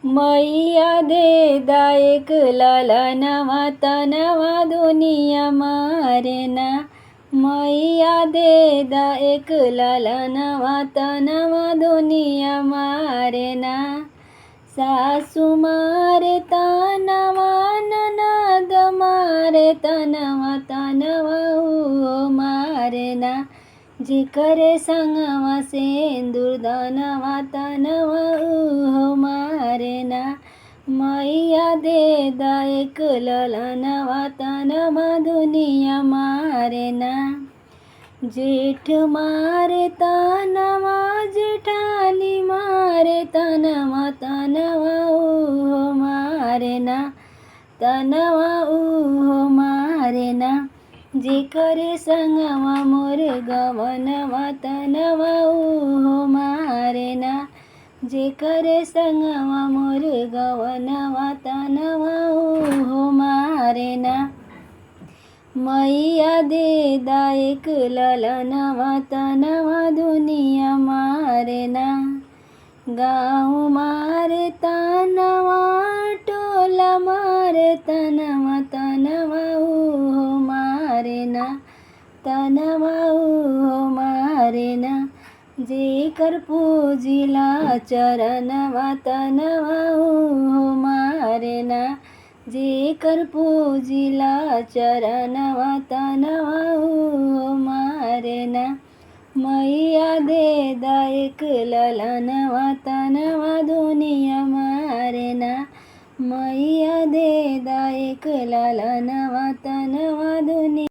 मैया दे दायक लाला नवा तनवा दुनिया मारेना। मैया दे दायक लाला नवा तनवा दुनिया मारेना। सासू मारे तनवा ननद मारे तनवा तनवा मारेना। जिकरे संगवा सिंदूर दानवा तनवा मारेना। मैया दे दायक ललनवा तनवा दुनिया मारेना। जेठ मारे तनवा जेठानी मारे तनवा तनवा मारेना। तनवा मारेना। जेकरे संगवा मोर गवनवा तनवा मारेना। जेकरे संगवा मोर गवनवा तनवा मारेना। मैया दे दायक ललनवा तनवा दुनिया मारेना। गाँव मारे तनवा टोला मारे तनवा तनवा मारेना। तनवा मारेना। जेकर पूजिला चरणवा तनवा मारेना। जेकर पूजिला चरणवा तनवा मारेना। मैया दे दायक ललनवा तनवा दुनिया मारेना। मैया दे दायक ललनवा तनवा दुनिया